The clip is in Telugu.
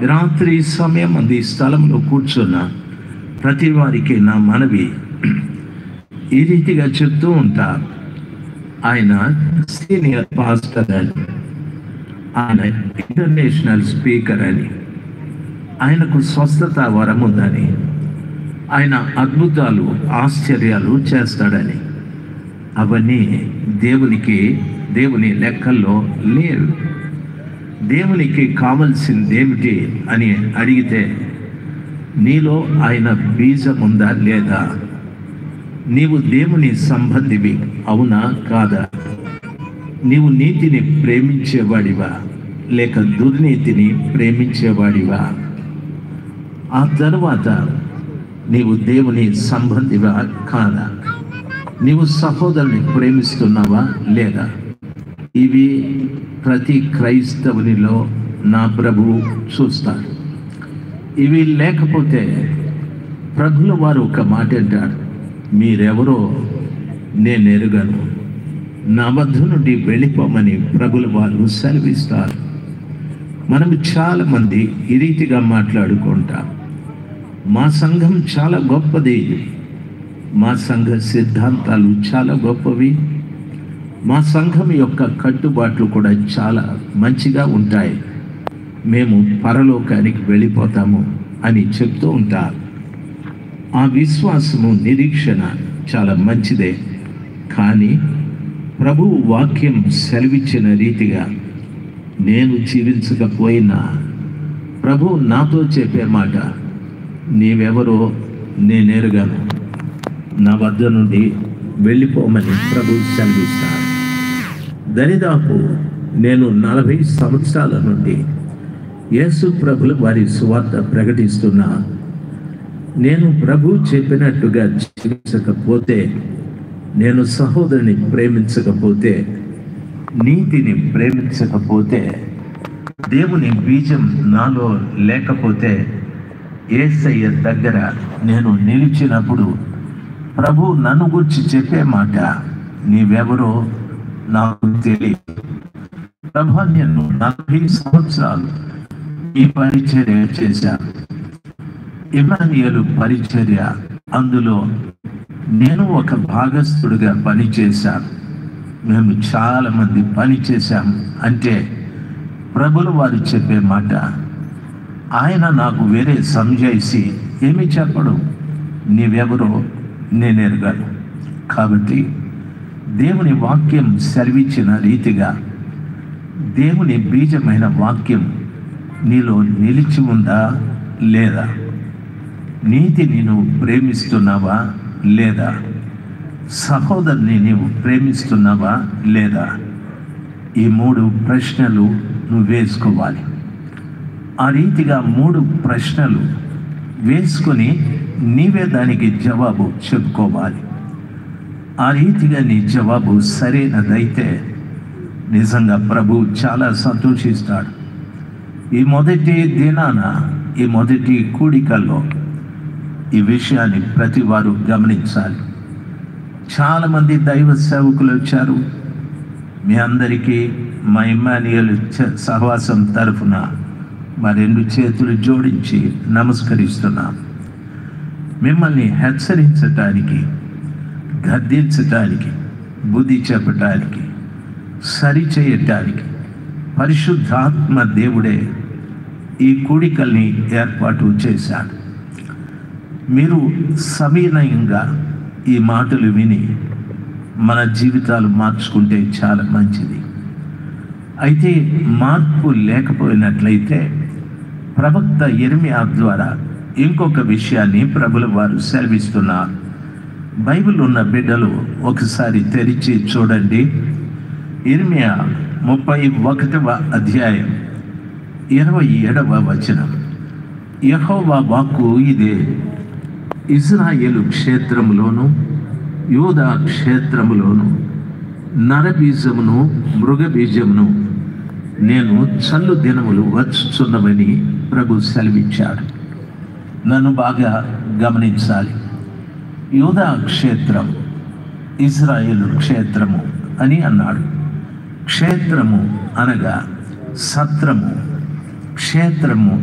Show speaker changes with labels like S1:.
S1: రాత్రి సమయం అంది స్థలంలో కూర్చున్న ప్రతి వారికి నా మనవి ఈ రీతిగా చెప్తూ ఉంటారు. ఆయన సీనియర్ పాస్టర్ అని, ఆయన ఇంటర్నేషనల్ స్పీకర్ అని, ఆయనకు స్వస్థత వరం ఉందని, ఆయన అద్భుతాలు ఆశ్చర్యాలు చేస్తాడని, అవన్నీ దేవుని లెక్కల్లో లేవు. దేవునికి కావలసిందేమిటి అని అడిగితే, నీలో ఆయన బీజం ఉందా లేదా, నీవు దేవుని సంబంధివి అవునా కాదా, నీవు నీతిని ప్రేమించేవాడివా లేక దుర్నీతిని ప్రేమించేవాడివా, ఆ తరువాత నీవు దేవుని సంబంధివా కాదా, నీవు సహోదరుని ప్రేమిస్తున్నావా లేదా. ఇవి ప్రతి క్రైస్తవునిలో నా ప్రభువు చూస్తాడు. ఇవి లేకపోతే ప్రభుల వారు ఒక మాట అంటాడు, మీరెవరో నేను ఎరుగను, నా వద్ద నుండి వెళ్ళిపోమని ప్రభుల వారు సెలవిస్తారు. మనము చాలామంది ఈ రీతిగా మాట్లాడుకుంటాం, మా సంఘం చాలా గొప్పది, మా సంఘ సిద్ధాంతాలు చాలా గొప్పవి, మా సంఘం యొక్క కట్టుబాట్లు కూడా చాలా మంచిగా ఉంటాయి, మేము పరలోకానికి వెళ్ళిపోతాము అని చెప్తూ ఉంటారు. ఆ విశ్వాసము నిరీక్షణ చాలా మంచిదే, కానీ ప్రభువు వాక్యం సెలవిచ్చిన రీతిగా నేను జీవించకపోయినా ప్రభువు నాతో చెప్పే మాట, నీవెవరో నేనెరుగను, నా వద్ద నుండి వెళ్ళిపోమని ప్రభువు సెలవిస్తారు. దరిదాపు నేను 40 సంవత్సరాల నుండి యేసు ప్రభుల వారి సువార్త ప్రకటిస్తున్నా. నేను ప్రభు చెప్పినట్టుగా జీవించకపోతే, నేను సహోదరుని ప్రేమించకపోతే, నీతిని ప్రేమించకపోతే, దేవుని బీజం నాలో లేకపోతే, యేసయ్య దగ్గర నేను నిలిచినప్పుడు ప్రభు నన్ను గురించి చెప్పే మాట, నీవెవరో నాకు తెలియదు. ప్రభు నేను 40 సంవత్సరాలు ఈ పరిచర్య చేశాను, ఇమ్మానుయేలు పరిచర్య, అందులో నేను ఒక భాగస్థుడిగా పనిచేశాను. మేము చాలామంది పని చేశాము. అంటే ప్రభుల వారు చెప్పే మాట, ఆయన నాకు వేరే సంజాయిసి ఏమి చెప్పడు, నీవెవరో నేను ఎరగాను. కాబట్టి దేవుని వాక్యం సెలవిచ్చిన రీతిగా దేవుని బీజమైన వాక్యం నీలో నిలిచి ఉందా లేదా, నీతిని నువ్వు ప్రేమిస్తున్నావా లేదా, సహోదరుని నీవు ప్రేమిస్తున్నావా లేదా, ఈ 3 ప్రశ్నలు నువ్వు వేసుకోవాలి. ఆ రీతిగా 3 ప్రశ్నలు వేసుకొని నీవే దానికి జవాబు చెప్పుకోవాలి. ఆ రీతిగా నీ జవాబు సరైనదైతే నిజంగా ప్రభువు చాలా సంతోషిస్తాడు. ఈ మొదటి దినాన, ఈ మొదటి కూడికల్లో ఈ విషయాన్ని ప్రతి వారు గమనించాలి. చాలామంది దైవ సేవకులు వచ్చారు. మీ అందరికీ మా ఇమ్మానుయేలు సహవాసం తరఫున మా 2 చేతులు జోడించి నమస్కరిస్తున్నాం. మిమ్మల్ని హెచ్చరించటానికి, గద్దించటానికి, బుద్ధి చెప్పటానికి, సరిచేయటానికి పరిశుద్ధాత్మ దేవుడే ఈ కూడికల్ని ఏర్పాటు చేశాడు. మీరు సవినయంగా ఈ మాటలు విని మన జీవితాలు మార్చుకుంటే చాలా మంచిది. అయితే మార్పు లేకపోయినట్లయితే ప్రవక్త యెరెమీయా ద్వారా ఇంకొక విషయాన్ని ప్రభుల వారు సెలవిస్తున్నారు. బైబిల్ ఉన్న బిడ్డలు ఒకసారి తెరిచి చూడండి. యెరెమీయా 31వ అధ్యాయం 27వ వచనం. యెహోవా వాక్కు ఇదే, ఇజ్రాయేలు క్షేత్రములోను యూదా క్షేత్రములోను నరబీజమును మృగబీజమును నేను చల్లు దినములు వచ్చుచున్నవని ప్రభు సెలవిచ్చాడు. నన్ను బాగా గమనించాలి. యూదా క్షేత్రం, ఇజ్రాయేలు క్షేత్రము అని అన్నాడు. క్షేత్రము అనగా సత్రము, క్షేత్రము